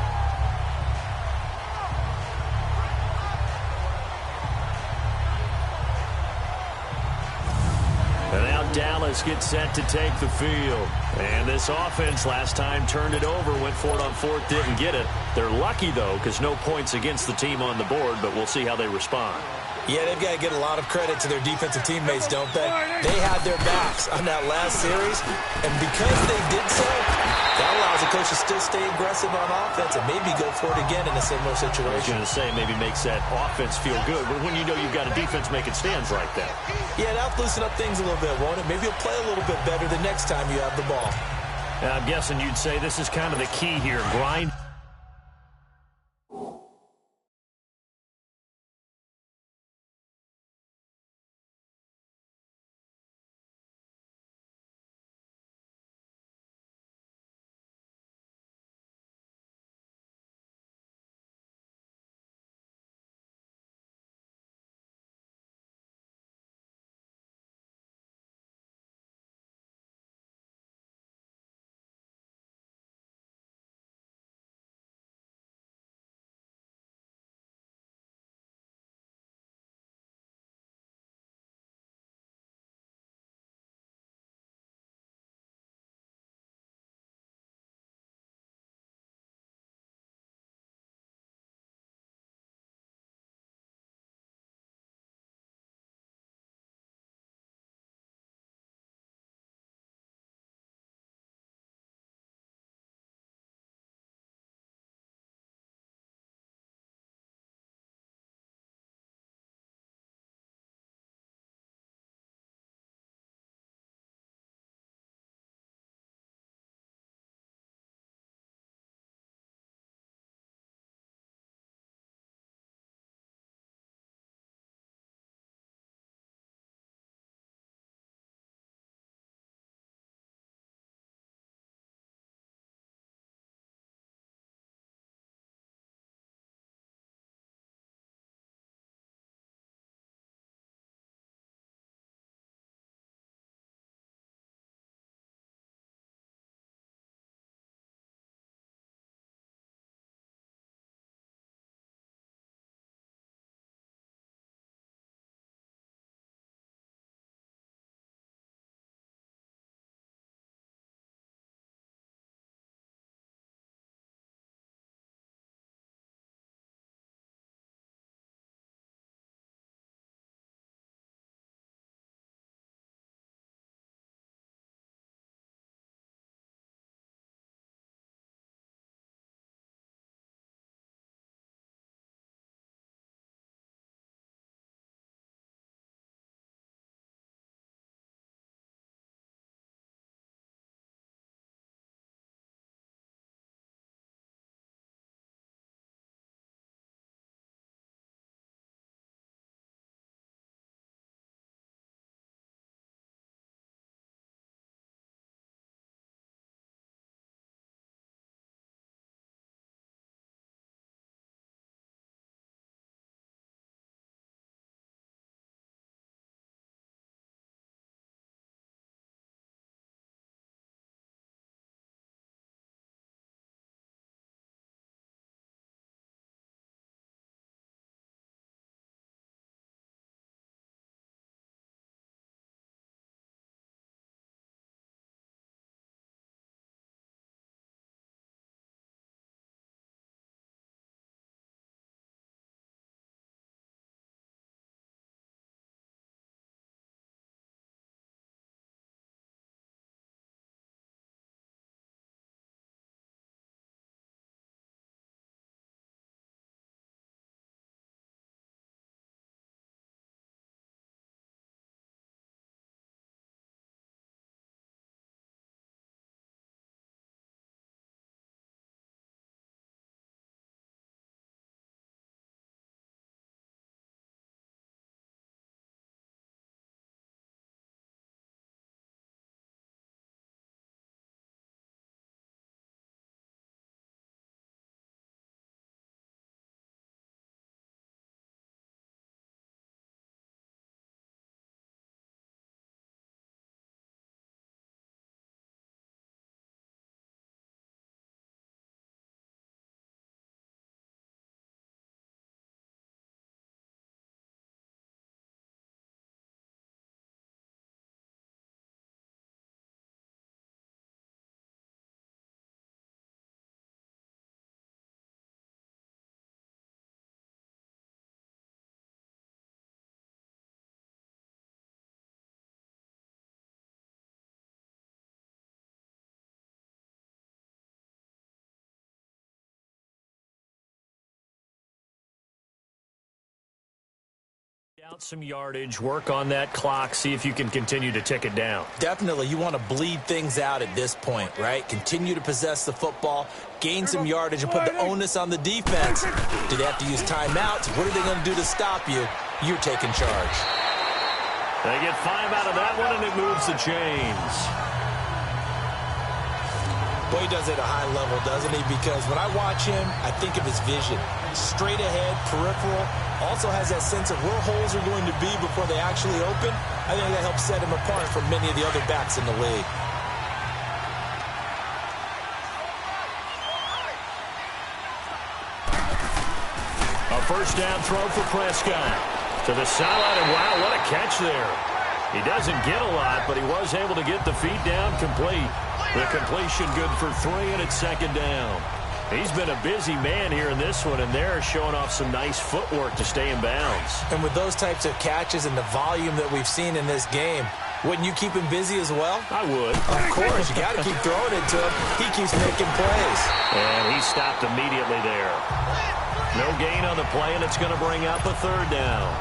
And now Dallas gets set to take the field. And this offense last time turned it over, went for it on 4th, didn't get it. They're lucky, though, because no points against the team on the board, but we'll see how they respond. Yeah, they've got to get a lot of credit to their defensive teammates, don't they? They had their backs on that last series, and because they did so, that allows the coach to still stay aggressive on offense and maybe go for it again in a similar situation. I was going to say maybe makes that offense feel good, but when you know you've got a defense making stands like that. Yeah, that'll loosen up things a little bit, won't it? Maybe you'll play a little bit better the next time you have the ball. I'm guessing you'd say this is kind of the key here, grind. Out some yardage, work on that clock, see if you can continue to tick it down. Definitely, you want to bleed things out at this point, right? Continue to possess the football, gain some yardage, and put the onus on the defense. Do they have to use timeouts? What are they going to do to stop you? You're taking charge. They get 5 out of that one, and it moves the chains. Boy, he does it at a high level, doesn't he? Because when I watch him, I think of his vision. Straight ahead, peripheral. Also has that sense of where holes are going to be before they actually open. I think that helps set him apart from many of the other backs in the league. A first down throw for Prescott. To the sideline, and wow, what a catch there. He doesn't get a lot, but he was able to get the feet down complete. The completion good for 3, and it's second down. He's been a busy man here in this one, and they're showing off some nice footwork to stay in bounds. And with those types of catches and the volume that we've seen in this game, wouldn't you keep him busy as well? I would. Of course. You got to keep throwing it to him. He keeps making plays. And he stopped immediately there. No gain on the play, and it's going to bring up a third down.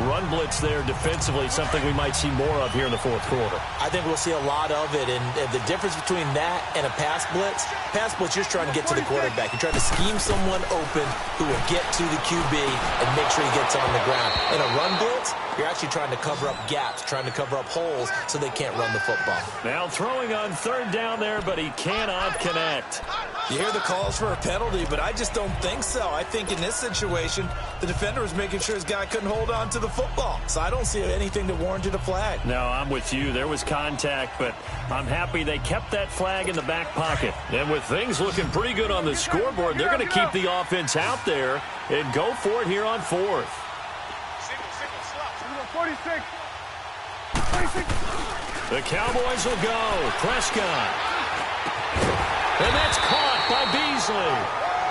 Run blitz there defensively, something we might see more of here in the fourth quarter. I think we'll see a lot of it, and the difference between that and a pass blitz, you're just trying to get to the quarterback. You're trying to scheme someone open who will get to the QB and make sure he gets on the ground. In a run blitz, you're actually trying to cover up gaps, trying to cover up holes so they can't run the football. Now throwing on third down there, but he cannot connect. You hear the calls for a penalty, but I just don't think so. I think in this situation, the defender was making sure his guy couldn't hold on to the football. So I don't see anything that warranted a flag. No, I'm with you. There was contact, but I'm happy they kept that flag in the back pocket. And with things looking pretty good on the scoreboard, they're going to keep the offense out there and go for it here on fourth. 46. The Cowboys will go. Prescott. And that's caught by Beasley.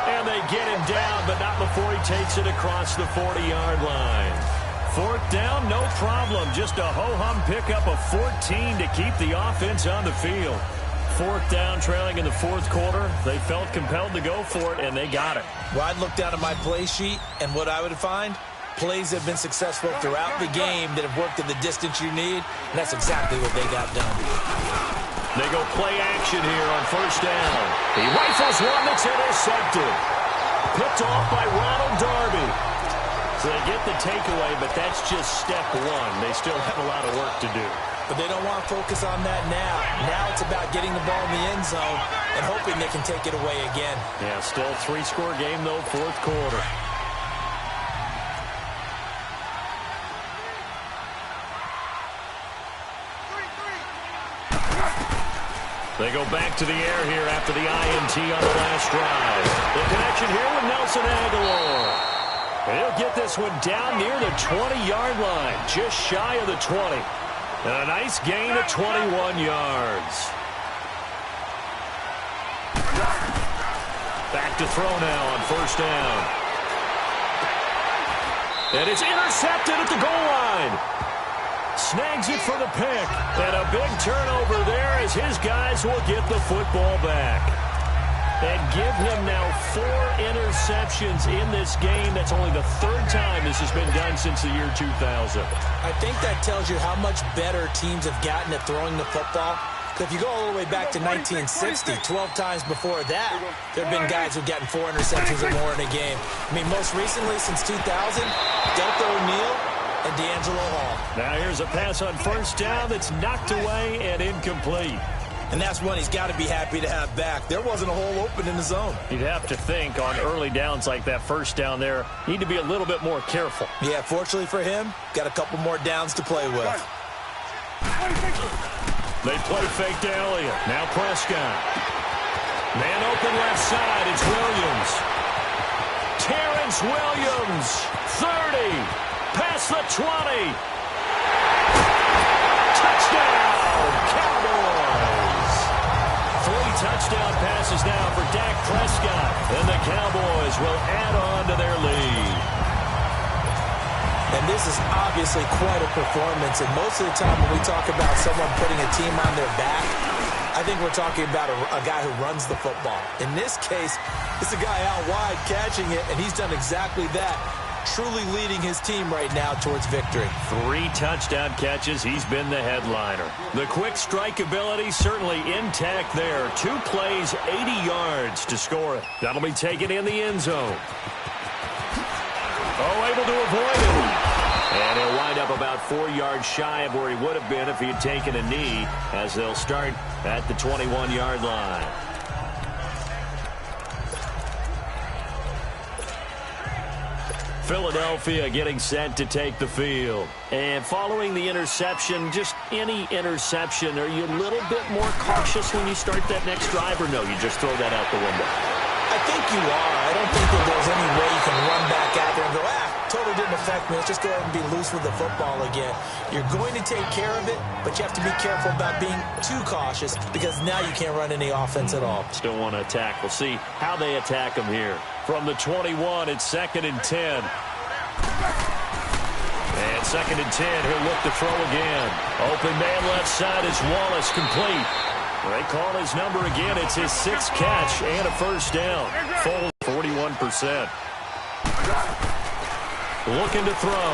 And they get him down, but not before he takes it across the 40-yard line. Fourth down, no problem. Just a ho-hum pickup of 14 to keep the offense on the field. Fourth down, trailing in the fourth quarter. They felt compelled to go for it, and they got it. Well, I'd look down at my play sheet, and what I would find, plays have been successful throughout the game that have worked at the distance you need, and that's exactly what they got done. They go play action here on first down. He rifles one that's intercepted. Picked off by Ronald Darby. So they get the takeaway, but that's just step one. They still have a lot of work to do. But they don't want to focus on that now. Now it's about getting the ball in the end zone and hoping they can take it away again. Yeah, still a 3-score game, though, fourth quarter. They go back to the air here after the INT on the last drive. The connection here with Nelson Aguilar. And he'll get this one down near the 20-yard line, just shy of the 20. And a nice gain of 21 yards. Back to throw now on first down. And it's intercepted at the goal line. Snags it for the pick. And a big turnover there as his guys will get the football back. And give him now 4 interceptions in this game. That's only the third time this has been done since the year 2000. I think that tells you how much better teams have gotten at throwing the football. If you go all the way back to 1960, 12 times before that, there have been guys who've gotten 4 interceptions or more in a game. I mean, most recently, since 2000, Delta O'Neal and D'Angelo Hall. Now here's a pass on first down that's knocked away and incomplete. And that's one he's got to be happy to have back. There wasn't a hole open in the zone. You'd have to think on early downs like that first down there, need to be a little bit more careful. Yeah, fortunately for him, got a couple more downs to play with. They play fake to Elliott. Now Prescott. Man open left side. It's Williams. Terrence Williams. 30. Past the 20. Touchdown, Cowboys. 3 touchdown passes now for Dak Prescott. And the Cowboys will add on to their lead. And this is obviously quite a performance. And most of the time when we talk about someone putting a team on their back, I think we're talking about a guy who runs the football. In this case, it's a guy out wide catching it, and he's done exactly that. truly leading his team right now towards victory. 3 touchdown catches. He's been the headliner. The quick strike ability certainly intact there. 2 plays, 80 yards to score it. That'll be taken in the end zone. Oh, able to avoid it. And he'll wind up about 4 yards shy of where he would have been if he had taken a knee, as they'll start at the 21-yard line. Philadelphia getting set to take the field. And following the interception, just any interception, are you a little bit more cautious when you start that next drive, or no, you just throw that out the window? I think you are. I don't think that there's any way you can run back out there and go, totally didn't affect me. Let's just go ahead and be loose with the football again. You're going to take care of it, but you have to be careful about being too cautious, because now you can't run any offense at all. Still want to attack. We'll see how they attack him here. From the 21, it's 2nd and 10. And 2nd and 10, he'll look to throw again. Open man left side is Wallace, complete. They call his number again. It's his 6th catch and a first down. Full 41%. Looking to throw.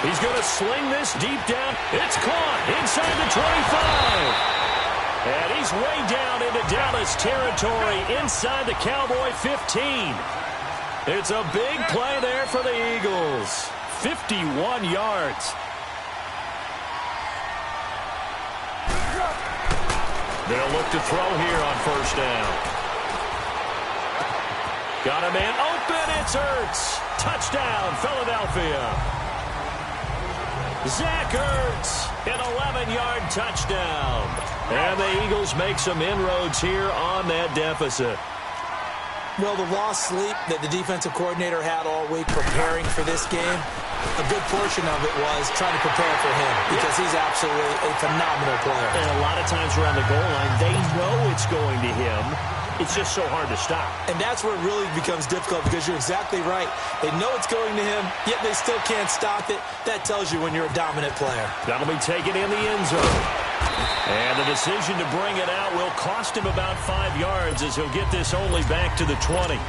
He's going to sling this deep down. It's caught inside the 25. And he's way down into Dallas territory inside the Cowboy 15. It's a big play there for the Eagles. 51 yards. They'll look to throw here on first down. Got a man open. It's Ertz. Touchdown, Philadelphia. Zach Ertz, an 11-yard touchdown. And the Eagles make some inroads here on that deficit. Well, the lost sleep that the defensive coordinator had all week preparing for this game, a good portion of it was trying to prepare for him, because he's absolutely a phenomenal player. And a lot of times around the goal line, they know it's going to him. It's just so hard to stop. And that's where it really becomes difficult, because you're exactly right. They know it's going to him, yet they still can't stop it. That tells you when you're a dominant player. That'll be taken in the end zone. And the decision to bring it out will cost him about 5 yards, as he'll get this only back to the 20.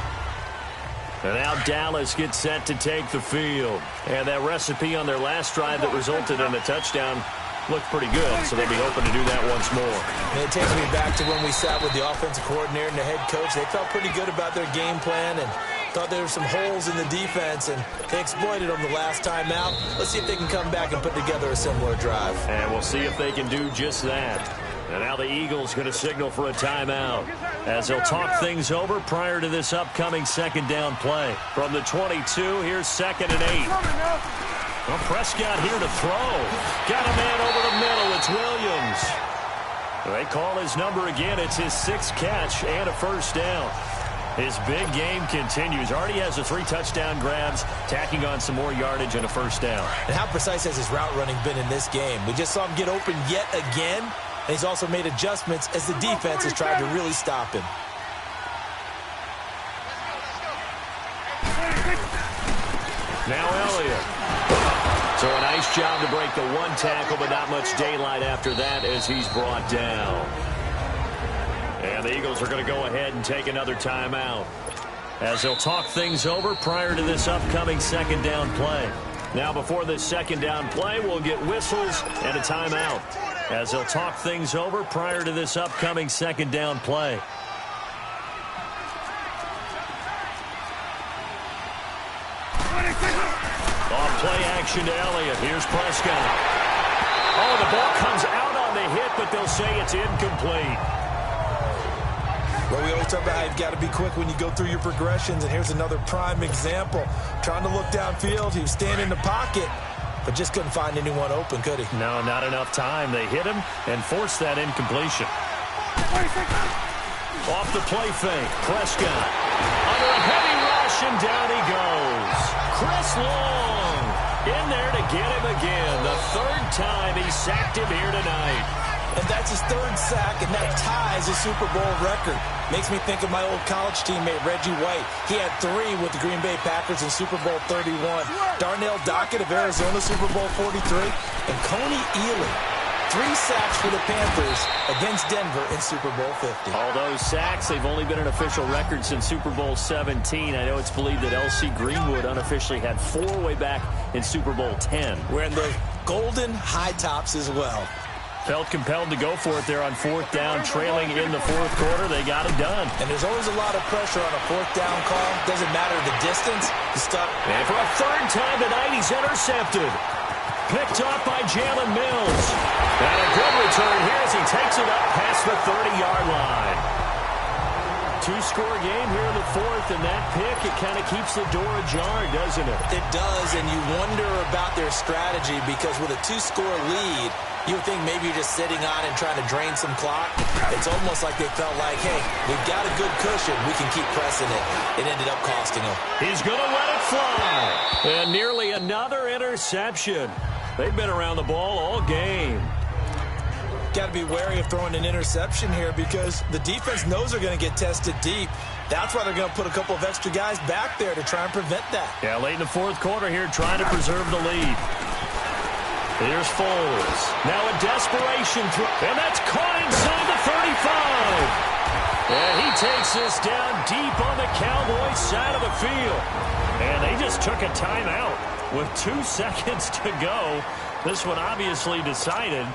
And now Dallas gets set to take the field. And that recipe on their last drive that resulted in a touchdown looked pretty good, so they'll be hoping to do that once more. And it takes me back to when we sat with the offensive coordinator and the head coach. They felt pretty good about their game plan and thought there were some holes in the defense, and they exploited them the last time out. Let's see if they can come back and put together a similar drive. And we'll see if they can do just that. And now the Eagles going to signal for a timeout, as they'll talk things over prior to this upcoming 2nd down play. From the 22, here's 2nd and 8. Well, Prescott here to throw. Got a man over the middle. It's Williams. They call his number again. It's his 6th catch and a first down. His big game continues. Already has the 3 touchdown grabs, tacking on some more yardage and a first down. And how precise has his route running been in this game? We just saw him get open yet again, and he's also made adjustments as the defense has tried to really stop him. Now Elliott. So a nice job to break the 1 tackle, but not much daylight after that as he's brought down. And the Eagles are going to go ahead and take another timeout, as they'll talk things over prior to this upcoming 2nd down play. Now before this 2nd down play, we'll get whistles and a timeout, as they'll talk things over prior to this upcoming 2nd down play. Off play action to Elliott. Here's Prescott. Oh, the ball comes out on the hit, but they'll say it's incomplete. Well, we always talk about how you've got to be quick when you go through your progressions, and here's another prime example. Trying to look downfield, he was standing in the pocket, but just couldn't find anyone open, could he? No, not enough time. They hit him and forced that incompletion. Off the play fake, Prescott. Under a heavy rush, and down he goes. Chris Long in there to get him again. The 3rd time he sacked him here tonight. And that's his 3rd sack, and that ties his Super Bowl record. Makes me think of my old college teammate, Reggie White. He had 3 with the Green Bay Packers in Super Bowl 31. Darnell Dockett of Arizona, Super Bowl 43. And Coney Ealy 3 sacks for the Panthers against Denver in Super Bowl 50. All those sacks, they've only been an official record since Super Bowl 17. I know it's believed that L.C. Greenwood unofficially had 4 way back in Super Bowl 10. Wearing the golden high tops as well. Felt compelled to go for it there on 4th down, trailing in the 4th quarter. They got it done. And there's always a lot of pressure on a 4th down call. Doesn't matter the distance. He's stuck. And for a 3rd time tonight, he's intercepted. Picked off by Jalen Mills. And a good return here as he takes it up past the 30-yard line. 2-score game here in the 4th, and that pick, it kind of keeps the door ajar, doesn't it? It does, and you wonder about their strategy because with a 2-score lead, you would think maybe you're just sitting on and trying to drain some clock. It's almost like they felt like, hey, we've got a good cushion. We can keep pressing it. It ended up costing them. He's going to let it fly. And nearly another interception. They've been around the ball all game. Got to be wary of throwing an interception here because the defense knows they're going to get tested deep. That's why they're going to put a couple of extra guys back there to try and prevent that. Yeah, late in the 4th quarter here, trying to preserve the lead. Here's Foles. Now a desperation throw. And that's caught inside the 35. And he takes this down deep on the Cowboys side of the field. And they just took a timeout with 2 seconds to go. This one obviously decided.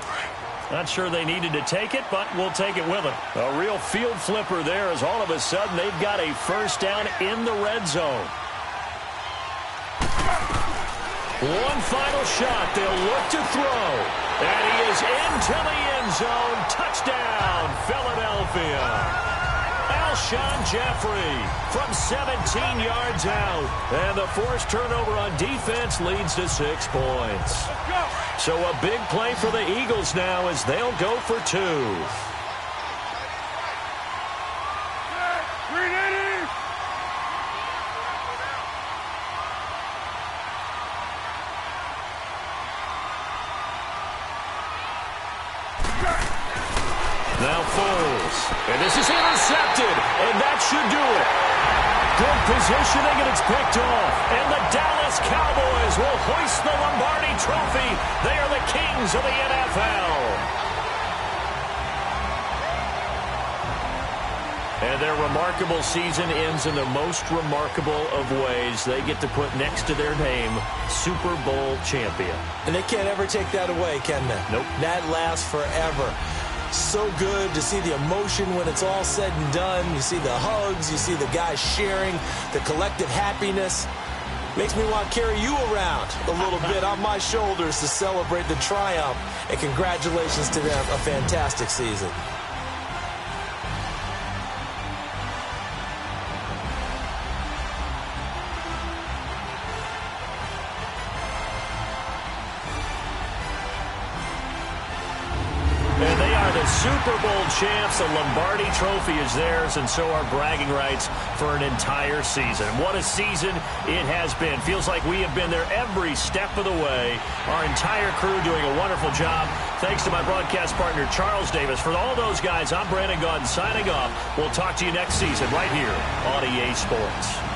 Not sure they needed to take it, but we'll take it with them. A real field flipper there as all of a sudden they've got a 1st down in the red zone. One final shot. They'll look to throw. And he is into the end zone. Touchdown, Philadelphia. Alshon Jeffrey from 17 yards out. And the forced turnover on defense leads to 6 points. So a big play for the Eagles now as they'll go for 2. Now Foles. And this is intercepted. And that should do it. Good positioning, and it's picked off. And the Dallas Cowboys will hoist the Lombardi Trophy. They are the kings of the NFL. And their remarkable season ends in the most remarkable of ways. They get to put next to their name, Super Bowl champion. And they can't ever take that away, can they? Nope. That lasts forever. So good to see the emotion when it's all said and done. You see the hugs, you see the guys sharing, the collective happiness. Makes me want to carry you around a little bit on my shoulders to celebrate the triumph. And congratulations to them, a fantastic season. And they are the Super Bowl champs. The Lombardi Trophy is theirs, and so are bragging rights for an entire season. What a season it has been. Feels like we have been there every step of the way. Our entire crew doing a wonderful job. Thanks to my broadcast partner, Charles Davis. For all those guys, I'm Brandon Gaudin signing off. We'll talk to you next season right here on EA Sports.